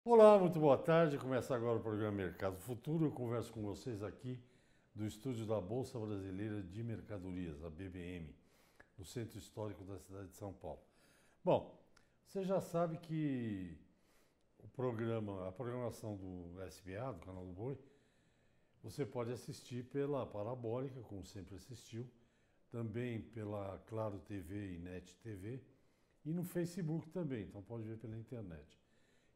Olá, muito boa tarde. Começa agora o programa Mercado Futuro. Eu converso com vocês aqui do estúdio da Bolsa Brasileira de Mercadorias, a BBM, no Centro Histórico da cidade de São Paulo. Bom, você já sabe que a programação do SBA, do canal do Boi, você pode assistir pela Parabólica, como sempre assistiu, também pela Claro TV e Net TV e no Facebook também, então pode ver pela internet.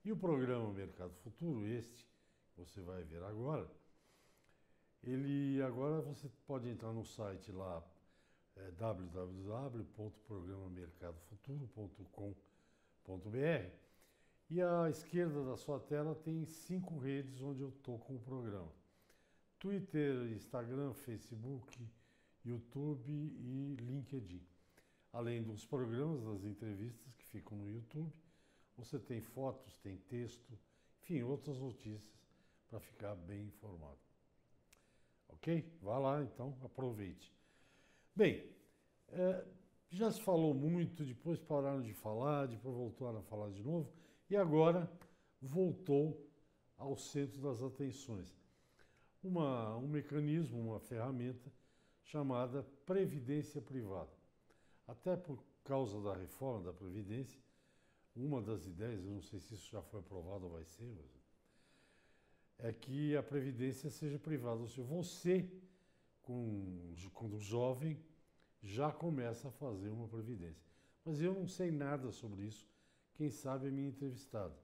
E o programa Mercado Futuro, este que você vai ver agora, ele agora você pode entrar no site lá, www.programamercadofuturo.com.br, e à esquerda da sua tela tem 5 redes onde eu estou com o programa. Twitter, Instagram, Facebook, YouTube e LinkedIn. Além dos programas, das entrevistas que ficam no YouTube, você tem fotos, tem texto, enfim, outras notícias para ficar bem informado. Ok? Vá lá então, aproveite. Bem, já se falou muito, depois pararam de falar, depois voltaram a falar de novo, e agora voltou ao centro das atenções. Um mecanismo, uma ferramenta chamada Previdência Privada. Até por causa da reforma da Previdência, uma das ideias, eu não sei se isso já foi aprovado ou vai ser, é que a Previdência seja privada. Ou seja, você, quando jovem, já começa a fazer uma Previdência. Mas eu não sei nada sobre isso, quem sabe é minha entrevistada.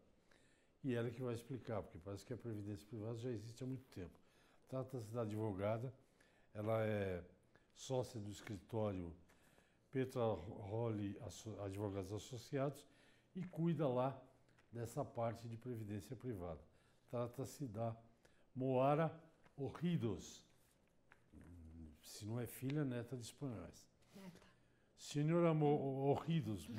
E ela que vai explicar, porque parece que a Previdência Privada já existe há muito tempo. Trata-se da advogada, ela é sócia do escritório Petra Rolli Advogados Associados e cuida lá dessa parte de previdência privada. Trata-se da Moara Orridos, se não é filha, neta de espanhóis. Neta. Senhora Orridos,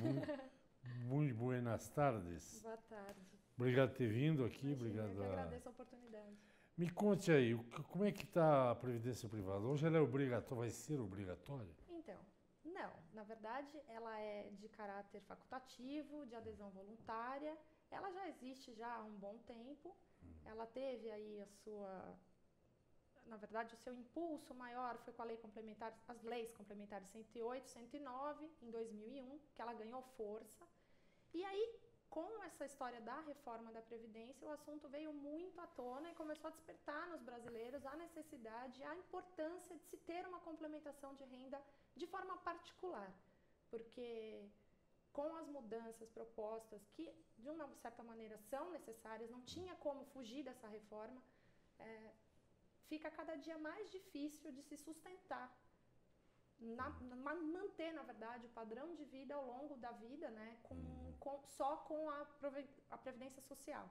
muito buenas tardes. Boa tarde. Obrigado por ter vindo aqui. Imagina, Obrigado. eu que agradeço a oportunidade. Me conte aí, como é que está a previdência privada? Hoje ela é obrigatória, vai ser obrigatória? Então, não. Na verdade, ela é de caráter facultativo, de adesão voluntária. Ela já existe já há um bom tempo. Ela teve aí na verdade, o seu impulso maior foi com a lei complementar, as leis complementares 108, 109, em 2001, que ela ganhou força. E aí, com essa história da reforma da Previdência, o assunto veio muito à tona e começou a despertar nos brasileiros a necessidade, a importância de se ter uma complementação de renda de forma particular. Porque com as mudanças propostas, que de uma certa maneira são necessárias, não tinha como fugir dessa reforma, fica cada dia mais difícil de se sustentar, manter, na verdade, o padrão de vida ao longo da vida, né, só com a Previdência Social.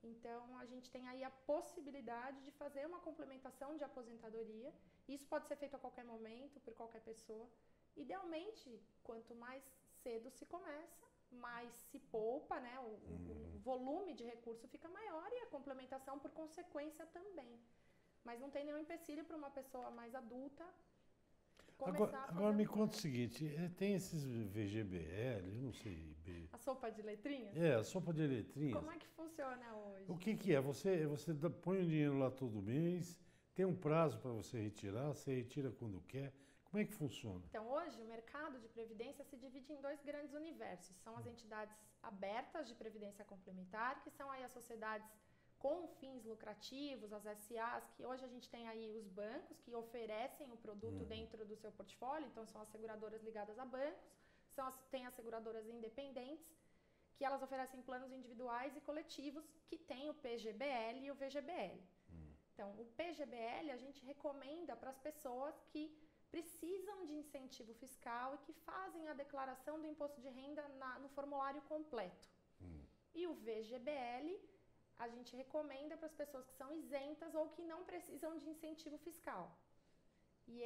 Então, a gente tem aí a possibilidade de fazer uma complementação de aposentadoria. Isso pode ser feito a qualquer momento, por qualquer pessoa. Idealmente, quanto mais cedo se começa, mais se poupa, né, o volume de recurso fica maior e a complementação, por consequência, também. Mas não tem nenhum empecilho para uma pessoa mais adulta começar a fazer. Agora me conta o seguinte, tem esses VGBL, eu não sei. A sopa de letrinhas? A sopa de letrinhas. Como é que funciona hoje? O que é? Você põe o dinheiro lá todo mês, tem um prazo para você retirar, você retira quando quer. Como é que funciona? Então, hoje, o mercado de previdência se divide em dois grandes universos. São as entidades abertas de previdência complementar, que são aí as sociedades com fins lucrativos, as SAs, que hoje a gente tem aí os bancos que oferecem o produto dentro do seu portfólio, então são as seguradoras ligadas a bancos, tem as seguradoras independentes, que elas oferecem planos individuais e coletivos, que tem o PGBL e o VGBL. Então, o PGBL a gente recomenda para as pessoas que precisam de incentivo fiscal e que fazem a declaração do imposto de renda no formulário completo. E o VGBL a gente recomenda para as pessoas que são isentas ou que não precisam de incentivo fiscal. E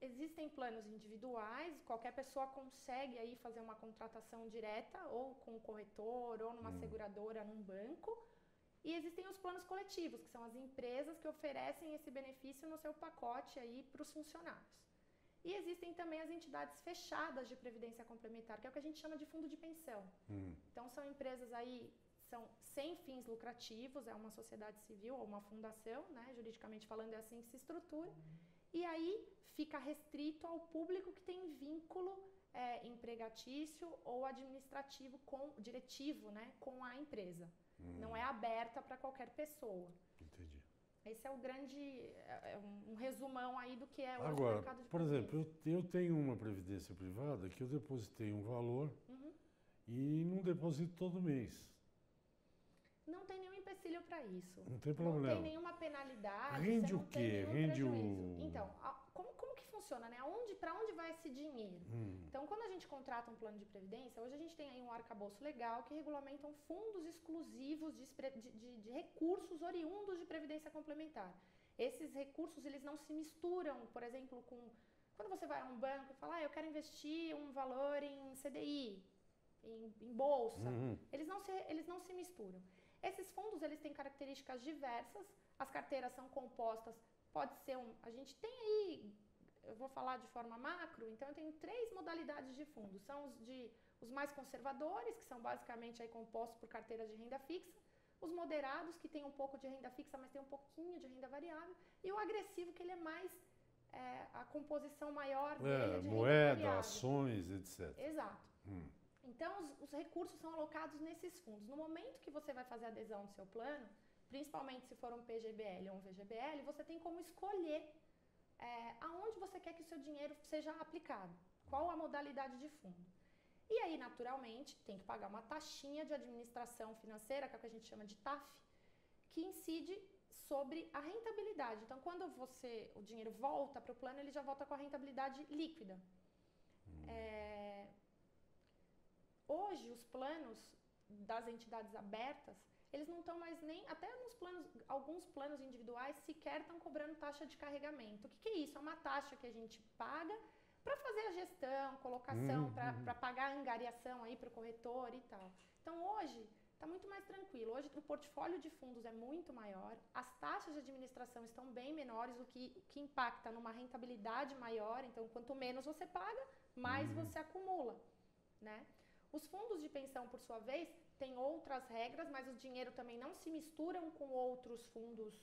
existem planos individuais, qualquer pessoa consegue aí fazer uma contratação direta, ou com o corretor, ou numa seguradora, num banco. E existem os planos coletivos, que são as empresas que oferecem esse benefício no seu pacote aí para os funcionários. E existem também as entidades fechadas de previdência complementar, que é o que a gente chama de fundo de pensão. Então, são empresas aí são sem fins lucrativos, é uma sociedade civil ou uma fundação, né? Juridicamente falando é assim que se estrutura. E aí fica restrito ao público que tem vínculo empregatício ou administrativo diretivo, né, com a empresa. Não é aberta para qualquer pessoa. Entendi. Esse é o grande, um resumão aí do que é hoje o Agora, mercado de por previdência. exemplo, eu tenho uma previdência privada que eu depositei um valor e não deposito todo mês. Não tem nenhum empecilho para isso. Não tem problema. Não tem nenhuma penalidade. Rende você não o quê? tem nenhum Rende prejuízo. Então, como que funciona, né? Para onde vai esse dinheiro? Então, quando a gente contrata um plano de previdência, hoje a gente tem aí um arcabouço legal que regulamentam fundos exclusivos de recursos oriundos de previdência complementar. Esses recursos, eles não se misturam, por exemplo, com... Quando você vai a um banco e fala, eu quero investir um valor em CDI, em bolsa, eles não se misturam. Esses fundos, eles têm características diversas, as carteiras são compostas, pode ser a gente tem aí, eu vou falar de forma macro, então eu tenho 3 modalidades de fundos, são os mais conservadores, que são basicamente aí compostos por carteiras de renda fixa, os moderados, que tem um pouco de renda fixa, mas tem um pouquinho de renda variável, e o agressivo, que ele é mais, a composição maior dele é de moeda, renda variável. ações, etc. Exato. Então, os recursos são alocados nesses fundos. No momento que você vai fazer a adesão do seu plano, principalmente se for um PGBL ou um VGBL, você tem como escolher aonde você quer que o seu dinheiro seja aplicado, qual a modalidade de fundo. E aí, naturalmente, tem que pagar uma taxinha de administração financeira, que é o que a gente chama de TAF, que incide sobre a rentabilidade. Então, quando o dinheiro volta para o plano, ele já volta com a rentabilidade líquida. Hoje, os planos das entidades abertas, eles não estão mais nem, até alguns planos individuais sequer estão cobrando taxa de carregamento. O que é isso? É uma taxa que a gente paga para fazer a gestão, colocação, para pagar a angariação aí para o corretor e tal. Então, hoje, está muito mais tranquilo. Hoje, o portfólio de fundos é muito maior, as taxas de administração estão bem menores, o que impacta numa rentabilidade maior. Então, quanto menos você paga, mais você acumula, né? Os fundos de pensão, por sua vez, têm outras regras, mas o dinheiro também não se misturam com outros fundos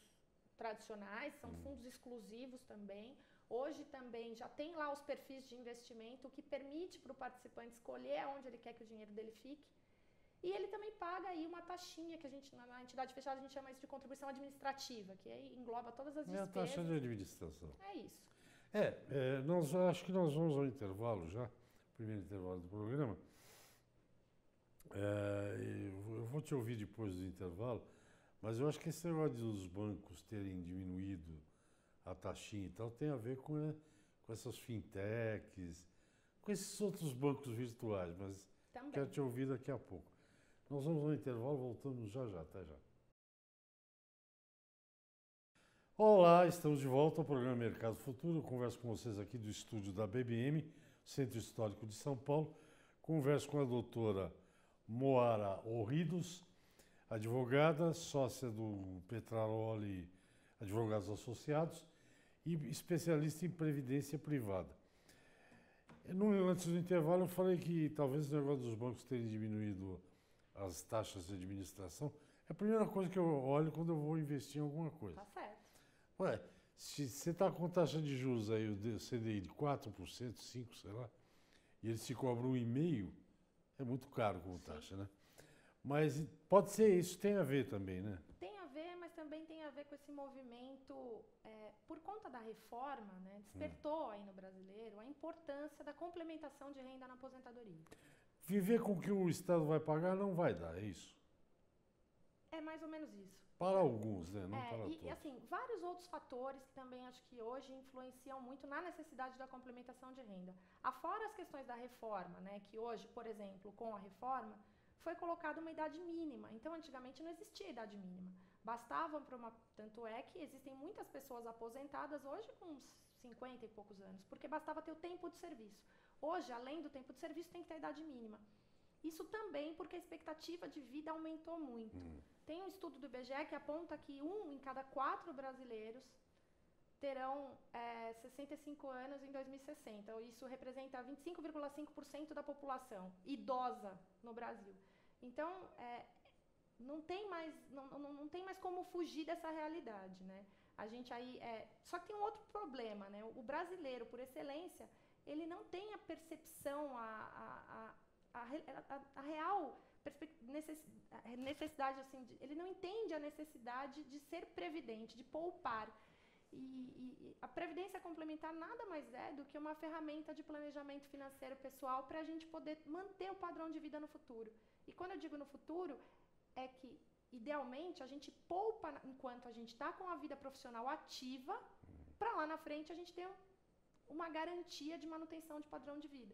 tradicionais, são fundos exclusivos também. Hoje também já tem lá os perfis de investimento, o que permite para o participante escolher onde ele quer que o dinheiro dele fique. E ele também paga aí uma taxinha, que a gente, na entidade fechada, a gente chama isso de contribuição administrativa, que aí engloba todas as despesas. É a taxa de administração. É isso. Acho que nós vamos ao intervalo já, primeiro intervalo do programa. Eu vou te ouvir depois do intervalo, mas eu acho que esse negócio dos bancos terem diminuído a taxinha e tal tem a ver com essas fintechs, com esses outros bancos virtuais, mas também quero te ouvir daqui a pouco. Nós vamos ao intervalo, voltamos já, até já. Olá, estamos de volta ao programa Mercado Futuro. Eu converso com vocês aqui do estúdio da BBM, Centro Histórico de São Paulo. Converso com a doutora Moara Orridos, advogada, sócia do Petraroli Advogados Associados e especialista em previdência privada. Antes do intervalo eu falei que talvez o negócio dos bancos terem diminuído as taxas de administração é a primeira coisa que eu olho quando eu vou investir em alguma coisa. Tá certo. Ué, se você está com taxa de juros aí, o CDI de 4%, 5%, sei lá, e eles te cobram 1,5%, é muito caro como taxa, né? Mas pode ser isso, tem a ver também, né? Tem a ver, mas também tem a ver com esse movimento, por conta da reforma, né? Despertou aí no brasileiro a importância da complementação de renda na aposentadoria. Viver com o que o Estado vai pagar não vai dar, é isso? É mais ou menos isso. Para alguns, né? Não para todos. E assim, vários outros fatores que também acho que hoje influenciam muito na necessidade da complementação de renda. Afora as questões da reforma, né? Que hoje, por exemplo, com a reforma, foi colocada uma idade mínima. Então, antigamente não existia idade mínima. Bastava para uma... Tanto é que existem muitas pessoas aposentadas hoje com uns 50 e poucos anos, porque bastava ter o tempo de serviço. Hoje, além do tempo de serviço, tem que ter a idade mínima. Isso também porque a expectativa de vida aumentou muito. Tem um estudo do IBGE que aponta que 1 em cada 4 brasileiros terão 65 anos em 2060. Isso representa 25,5% da população idosa no Brasil. Então, não tem mais como fugir dessa realidade, né? A gente aí só que tem um outro problema, né? O brasileiro, por excelência, ele não tem a percepção, a real necessidade, assim, ele não entende a necessidade de ser previdente, de poupar. E a previdência complementar nada mais é do que uma ferramenta de planejamento financeiro pessoal para a gente poder manter o padrão de vida no futuro. E quando eu digo no futuro, é que, idealmente, a gente poupa enquanto a gente está com a vida profissional ativa, para lá na frente a gente ter uma garantia de manutenção de padrão de vida.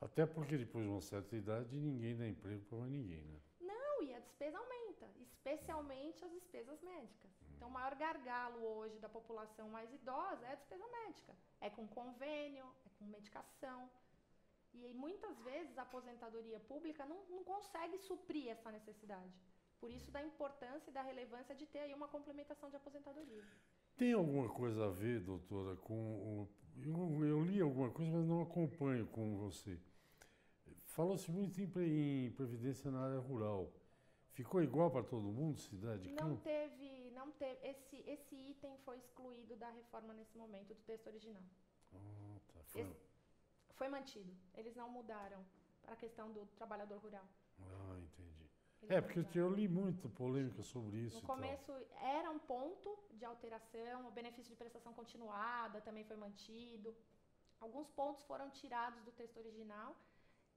Até porque depois de uma certa idade ninguém dá emprego para mais ninguém, né? Não, e a despesa aumenta, especialmente as despesas médicas. Então, o maior gargalo hoje da população mais idosa é a despesa médica. É com convênio, é com medicação. E aí, muitas vezes a aposentadoria pública não consegue suprir essa necessidade. Por isso da importância e da relevância de ter aí uma complementação de aposentadoria. Tem alguma coisa a ver, doutora, com o... Eu li alguma coisa, mas não acompanho com você. Falou-se muito em previdência na área rural. Ficou igual para todo mundo, cidade de campo? Não teve. Esse item foi excluído da reforma nesse momento, do texto original. Ah, tá. Foi mantido. Eles não mudaram a questão do trabalhador rural. Ah, entendi. Porque eu li muita polêmica sobre isso. No começo era um ponto de alteração, o benefício de prestação continuada também foi mantido. Alguns pontos foram tirados do texto original.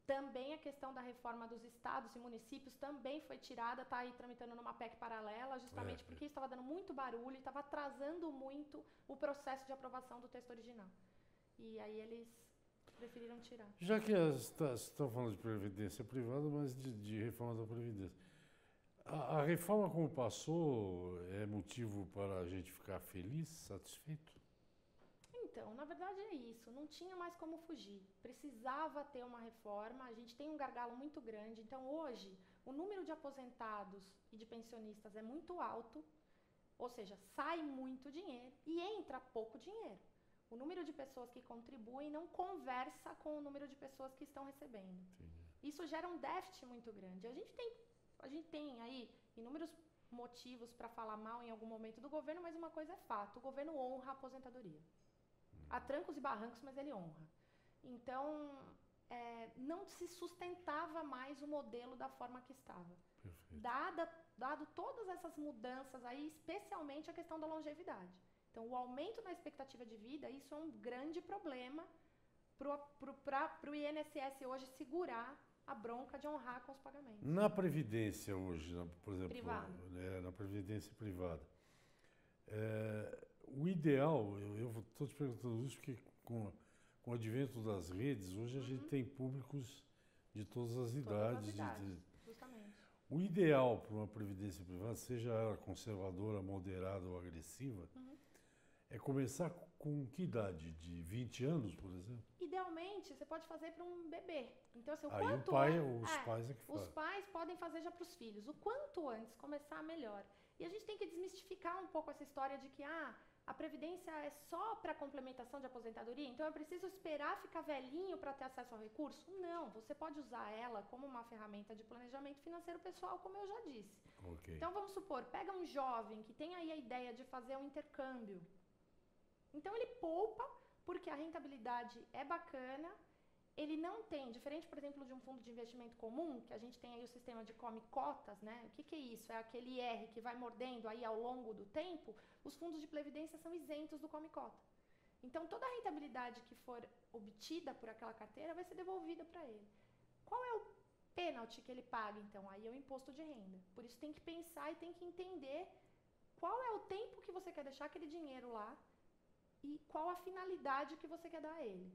Também a questão da reforma dos estados e municípios também foi tirada, está aí tramitando numa PEC paralela, justamente porque isso estava dando muito barulho e estava atrasando muito o processo de aprovação do texto original. E aí eles preferiram tirar. Já que estão falando de previdência privada, mas de reforma da Previdência. A reforma como passou é motivo para a gente ficar feliz, satisfeito? Então, na verdade é isso, não tinha mais como fugir. Precisava ter uma reforma, a gente tem um gargalo muito grande. Então, hoje, o número de aposentados e de pensionistas é muito alto, ou seja, sai muito dinheiro e entra pouco dinheiro. O número de pessoas que contribuem não conversa com o número de pessoas que estão recebendo. Entendi. Isso gera um déficit muito grande. A gente tem aí inúmeros motivos para falar mal em algum momento do governo, mas uma coisa é fato, o governo honra a aposentadoria. Há trancos e barrancos, mas ele honra. Então, não se sustentava mais o modelo da forma que estava. Dado todas essas mudanças aí, especialmente a questão da longevidade. Então, o aumento na expectativa de vida, isso é um grande problema para o INSS hoje segurar a bronca de honrar com os pagamentos. Na Previdência hoje, por exemplo, na Previdência privada, o ideal, eu estou te perguntando isso porque com o advento das redes, hoje a gente tem públicos de todas as idades. Justamente. O ideal para uma previdência privada, seja ela conservadora, moderada ou agressiva, é começar com que idade? De 20 anos, por exemplo? Idealmente, você pode fazer para um bebê. Então, assim, os pais é que fazem. Os pais podem fazer já para os filhos. O quanto antes começar, melhor. E a gente tem que desmistificar um pouco essa história de que a previdência é só para complementação de aposentadoria, então eu preciso esperar ficar velhinho para ter acesso ao recurso? Não, você pode usar ela como uma ferramenta de planejamento financeiro pessoal, como eu já disse. Okay. Então vamos supor, pega um jovem que tem aí a ideia de fazer um intercâmbio. Então ele poupa porque a rentabilidade é bacana, ele não tem, diferente, por exemplo, de um fundo de investimento comum, que a gente tem aí o sistema de come cotas, né? O que é isso? É aquele IR que vai mordendo aí ao longo do tempo. Os fundos de previdência são isentos do come cota. Então, toda a rentabilidade que for obtida por aquela carteira vai ser devolvida para ele. Qual é o pênalti que ele paga, então? Aí é o imposto de renda. Por isso tem que pensar e tem que entender qual é o tempo que você quer deixar aquele dinheiro lá e qual a finalidade que você quer dar a ele.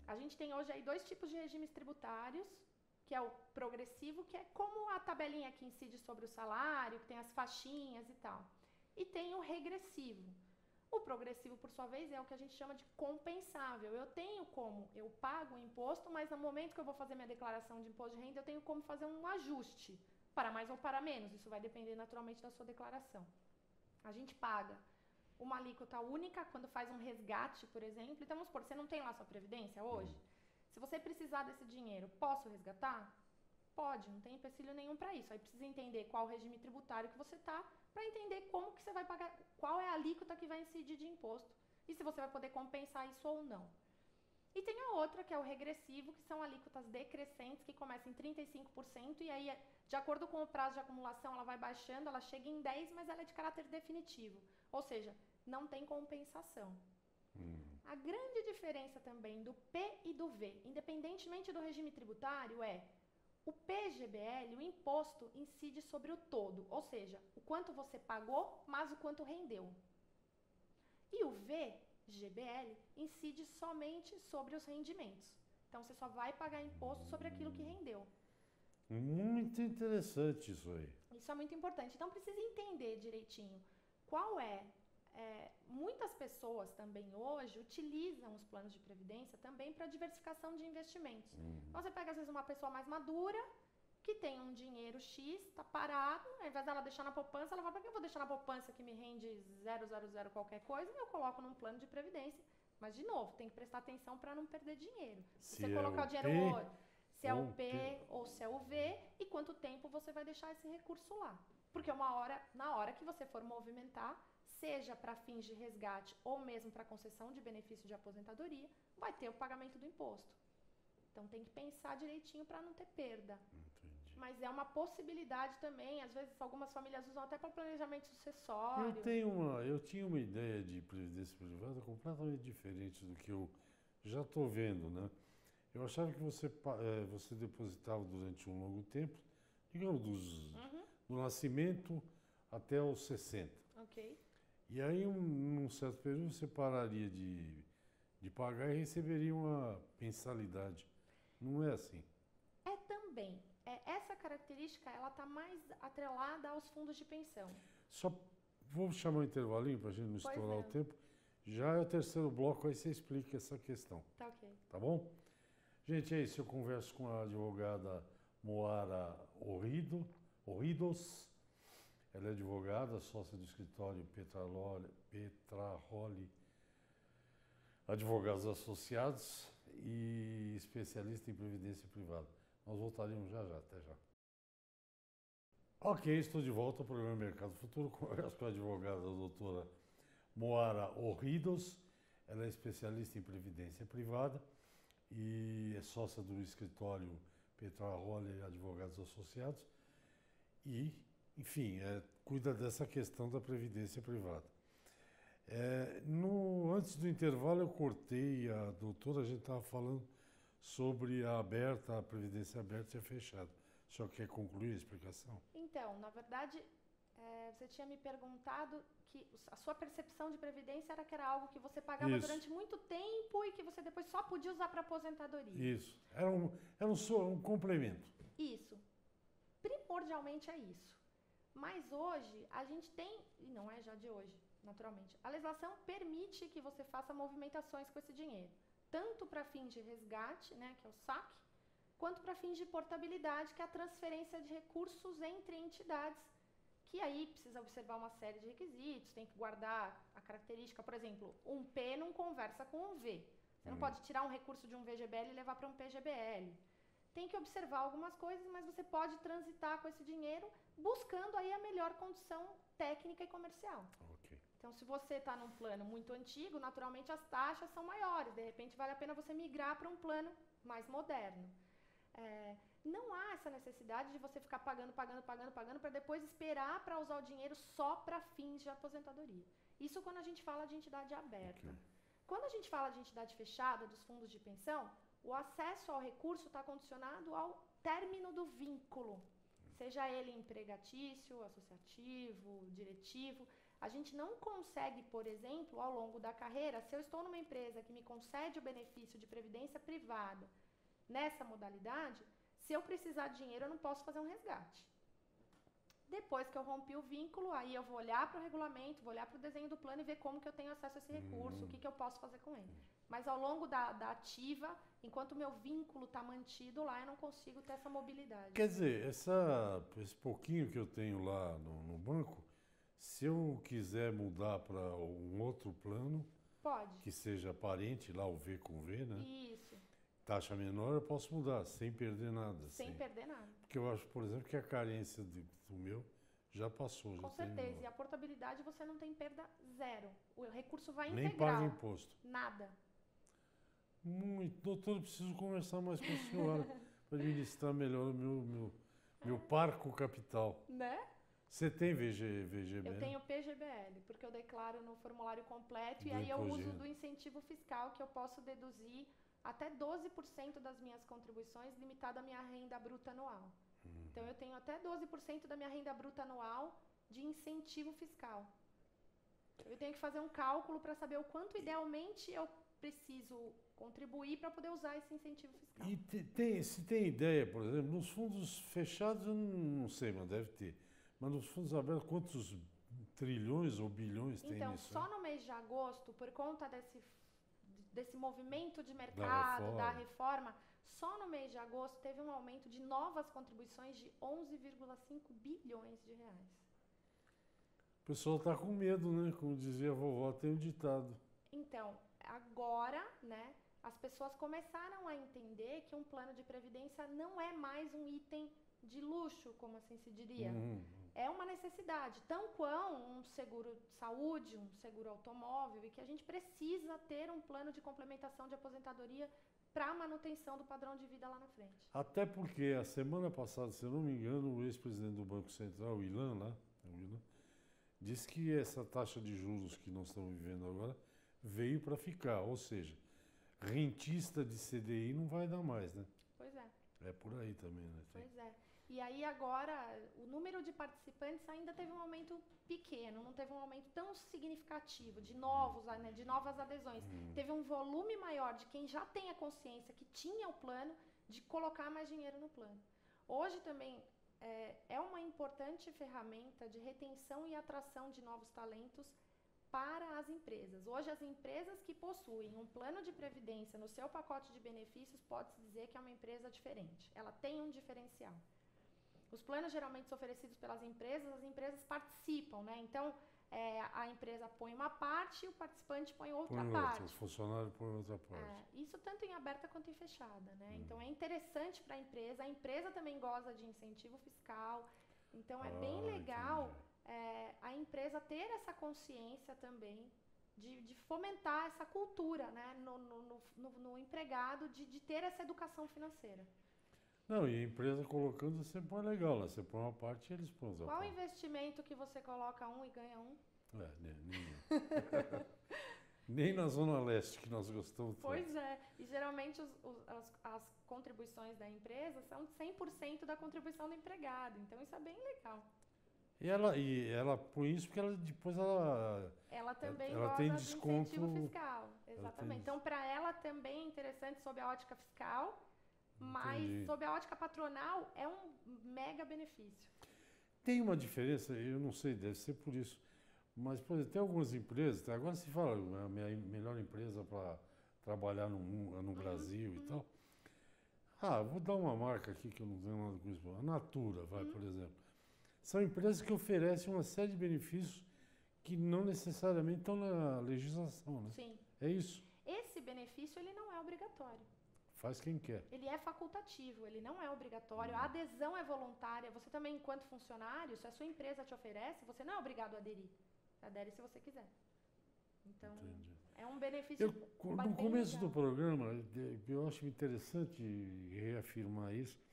A gente tem hoje aí 2 tipos de regimes tributários, que é o progressivo, que é como a tabelinha que incide sobre o salário, que tem as faixinhas e tal. E tem o regressivo. O progressivo, por sua vez, é o que a gente chama de compensável. Eu pago o imposto, mas no momento que eu vou fazer minha declaração de imposto de renda, eu tenho como fazer um ajuste, para mais ou para menos. Isso vai depender naturalmente da sua declaração. A gente paga uma alíquota única quando faz um resgate, por exemplo. Então, vamos supor, você não tem lá sua previdência hoje? Se você precisar desse dinheiro, posso resgatar? Pode, não tem empecilho nenhum para isso. Aí precisa entender qual regime tributário que você está, para entender como que você vai pagar, qual é a alíquota que vai incidir de imposto e se você vai poder compensar isso ou não. E tem a outra, que é o regressivo, que são alíquotas decrescentes, que começam em 35%, e aí, de acordo com o prazo de acumulação, ela vai baixando, ela chega em 10%, mas ela é de caráter definitivo. Ou seja, não tem compensação. A grande diferença também do P e do V, independentemente do regime tributário, é o PGBL, o imposto, incide sobre o todo, ou seja, o quanto você pagou, mais o quanto rendeu. E o VGBL incide somente sobre os rendimentos. Então, você só vai pagar imposto sobre aquilo que rendeu. Muito interessante isso aí. Isso é muito importante. Então, precisa entender direitinho qual muitas pessoas também hoje utilizam os planos de previdência também para diversificação de investimentos. Então, você pega, às vezes, uma pessoa mais madura, que tem um dinheiro X, está parado, ao invés dela deixar na poupança, ela fala, para que eu vou deixar na poupança que me rende 0,00 qualquer coisa, e eu coloco num plano de previdência. Mas, de novo, tem que prestar atenção para não perder dinheiro. Se você colocar o dinheiro hoje, se é o P ou se é o V, e quanto tempo você vai deixar esse recurso lá. Porque na hora que você for movimentar, seja para fins de resgate ou mesmo para concessão de benefício de aposentadoria, vai ter o pagamento do imposto. Então tem que pensar direitinho para não ter perda. Entendi. Mas é uma possibilidade também, às vezes algumas famílias usam até para planejamento sucessório. Eu tinha uma ideia de previdência privada completamente diferente do que eu já estou vendo, né? Eu achava que você depositava durante um longo tempo, digamos, do nascimento até os 60. Ok. E aí, num certo período, você pararia de pagar e receberia uma mensalidade. Não é assim? É também. Essa característica, ela está mais atrelada aos fundos de pensão. Só vou chamar um intervalinho para a gente não estourar o tempo. Já é o terceiro bloco, aí você explica essa questão. Tá ok. Tá bom? Gente, é isso. Eu converso com a advogada Moara Orridos. Ela é advogada, sócia do escritório Petraroli Advogados Associados e especialista em previdência privada. Nós voltaremos já. Até já. Ok, estou de volta ao programa Mercado Futuro. Converso com a advogada, a doutora Moara Orridos. Ela é especialista em previdência privada e é sócia do escritório Petraroli Advogados Associados e, enfim, cuida dessa questão da previdência privada. Antes do intervalo eu cortei a doutora, a gente estava falando sobre a previdência aberta e a fechada. O senhor quer concluir a explicação? Então, na verdade, você tinha me perguntado que a sua percepção de previdência era que era algo que você pagava durante muito tempo e que você depois só podia usar para aposentadoria. Isso. Era um complemento. Isso. Primordialmente é isso. Mas hoje, a gente tem, e não é já de hoje, naturalmente, a legislação permite que você faça movimentações com esse dinheiro. Tanto para fins de resgate, né, que é o saque, quanto para fins de portabilidade, que é a transferência de recursos entre entidades, que aí precisa observar uma série de requisitos, tem que guardar a característica, por exemplo, um P não conversa com um V. Você não pode tirar um recurso de um VGBL e levar para um PGBL. Tem que observar algumas coisas, mas você pode transitar com esse dinheiro buscando aí a melhor condição técnica e comercial. Okay. Então, se você está num plano muito antigo, naturalmente as taxas são maiores. De repente, vale a pena você migrar para um plano mais moderno. Não há essa necessidade de você ficar pagando para depois esperar para usar o dinheiro só para fins de aposentadoria. Isso quando a gente fala de entidade aberta. Okay. Quando a gente fala de entidade fechada, dos fundos de pensão, o acesso ao recurso está condicionado ao término do vínculo, seja ele empregatício, associativo, diretivo. A gente não consegue, por exemplo, ao longo da carreira, se eu estou numa empresa que me concede o benefício de previdência privada nessa modalidade, se eu precisar de dinheiro, eu não posso fazer um resgate. Depois que eu rompi o vínculo, aí eu vou olhar para o regulamento, vou olhar para o desenho do plano e ver como que eu tenho acesso a esse recurso, o que eu posso fazer com ele. Mas ao longo da ativa, enquanto o meu vínculo está mantido lá, eu não consigo ter essa mobilidade. Quer dizer, esse pouquinho que eu tenho lá no banco, se eu quiser mudar para um outro plano, pode, que seja parente, lá o V com V, né? Isso. taxa menor eu posso mudar, sem perder nada. Sem perder nada. Porque eu acho, por exemplo, que a carência do meu já passou. Com já tem certeza. menor. E a portabilidade você não tem perda zero. O recurso vai Nem integral. paga imposto. Nada. Muito. Doutor, eu preciso conversar mais com a senhora para administrar melhor o meu parco capital. Né? Você tem VGBL? Eu tenho PGBL, porque eu declaro no formulário completo Do e aí eu uso imposto. do incentivo fiscal que eu posso deduzir até 12% das minhas contribuições, limitado à minha renda bruta anual. Então eu tenho até 12% da minha renda bruta anual de incentivo fiscal. Eu tenho que fazer um cálculo para saber o quanto idealmente eu preciso contribuir para poder usar esse incentivo fiscal. E se tem ideia, por exemplo, nos fundos fechados eu não sei, mas deve ter. Mas nos fundos abertos, quantos trilhões ou bilhões tem Então, nisso? só no mês de agosto, por conta desse movimento de mercado, da reforma, só no mês de agosto teve um aumento de novas contribuições de 11,5 bilhões de reais. O pessoal está com medo, né? Como dizia a vovó, tem um ditado. Então, agora, né, as pessoas começaram a entender que um plano de previdência não é mais um item de luxo, como assim se diria. É uma necessidade, tão quão um seguro de saúde, um seguro automóvel, e que a gente precisa ter um plano de complementação de aposentadoria para a manutenção do padrão de vida lá na frente. Até porque a semana passada, se eu não me engano, o ex-presidente do Banco Central, o Ilan, disse que essa taxa de juros que nós estamos vivendo agora veio para ficar, ou seja, rentista de CDI não vai dar mais, né? Pois é. É por aí também, né? Pois é. E aí agora, o número de participantes ainda teve um aumento pequeno, não teve um aumento tão significativo de novas adesões. Teve um volume maior de quem já tem a consciência que tinha o plano de colocar mais dinheiro no plano. Hoje também é uma importante ferramenta de retenção e atração de novos talentos para as empresas. Hoje, as empresas que possuem um plano de previdência no seu pacote de benefícios, pode-se dizer que é uma empresa diferente. Ela tem um diferencial. Os planos geralmente são oferecidos pelas empresas, as empresas participam, né? Então, a empresa põe uma parte e o participante põe outra parte. O funcionário põe outra parte. Isso tanto em aberta quanto em fechada, né? Então, é interessante para a empresa também goza de incentivo fiscal, então é bem legal a empresa ter essa consciência também de fomentar essa cultura, né? no empregado, de ter essa educação financeira. Não, e a empresa colocando, você põe legal, né? Você põe uma parte e eles põem outra Qual parte. investimento que você coloca um e ganha um? Nenhum. Nem na Zona Leste, que nós gostamos. Pois é, e geralmente as contribuições da empresa são 100% da contribuição do empregado, então isso é bem legal. E ela põe isso porque depois ela também ela goza tem do desconto, incentivo fiscal, exatamente. Então, para ela também é interessante sob a ótica fiscal, mas sob a ótica patronal é um mega benefício. Tem uma diferença, eu não sei, deve ser por isso, mas, por exemplo, tem algumas empresas, agora se fala, a melhor empresa para trabalhar no Brasil e tal. Vou dar uma marca aqui que eu não tenho nada com isso. A Natura, por exemplo. São empresas que oferecem uma série de benefícios que não necessariamente estão na legislação, né? Sim. É isso. Esse benefício, ele não é obrigatório. Faz quem quer. Ele é facultativo, ele não é obrigatório. A adesão é voluntária. Você também, enquanto funcionário, se a sua empresa te oferece, você não é obrigado a aderir. Você adere se você quiser. Então, é um benefício no começo do programa, eu acho interessante reafirmar isso.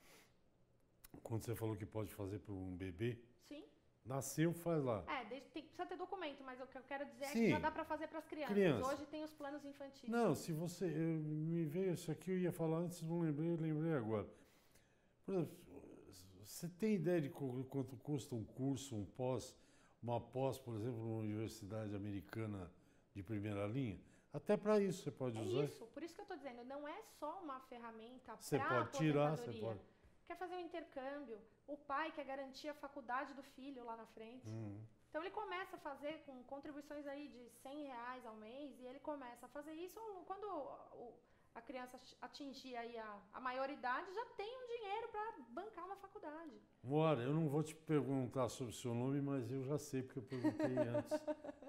Quando você falou que pode fazer para um bebê. Sim. Nasceu, faz lá. Precisa ter documento, mas o que eu quero dizer Sim. é que já dá para fazer para as crianças. Hoje tem os planos infantis. Não, se você... me veio isso aqui, eu ia falar antes, não lembrei, eu lembrei agora. Por exemplo, você tem ideia de quanto custa um curso, uma pós, por exemplo, numa universidade americana de primeira linha? Até para isso você pode usar. É isso, por isso que eu estou dizendo, não é só uma ferramenta para Você pode tirar, você pode... Quer fazer um intercâmbio, o pai quer garantir a faculdade do filho lá na frente. Então ele começa a fazer com contribuições aí de R$100 ao mês e ele começa a fazer isso quando a criança atingir aí a maioridade, já tem um dinheiro para bancar uma faculdade. Moara, eu não vou te perguntar sobre o seu nome, mas eu já sei porque eu perguntei antes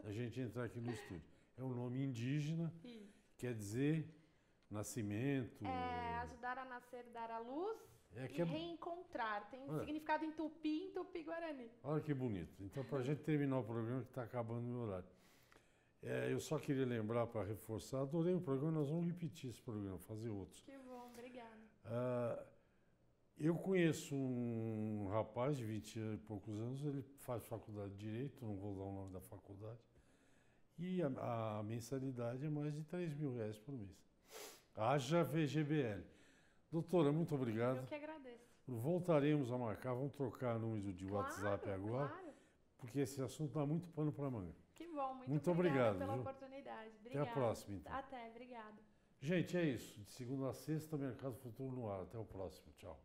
da gente entrar aqui no estúdio. É um nome indígena, quer dizer nascimento. Ajudar a nascer, dar à luz Que e reencontrar. Tem significado em Tupi-Guarani. Olha que bonito. Então, para a gente terminar o programa, que está acabando o meu horário. Eu só queria lembrar, para reforçar, adorei o programa, nós vamos repetir esse programa, fazer outros. Que bom, obrigada. Eu conheço um rapaz de 20 e poucos anos, ele faz faculdade de Direito, não vou dar o nome da faculdade, e a mensalidade é mais de R$3.000 por mês. Haja VGBL. Doutora, muito obrigado. Eu que agradeço. Voltaremos a marcar, vamos trocar número de WhatsApp agora, porque esse assunto dá muito pano para manga. Que bom, muito obrigada obrigado pela viu? Oportunidade. Obrigada. Até a próxima, então. Até, obrigada. Gente, é isso. De segunda a sexta, Mercado Futuro no ar. Até o próximo. Tchau.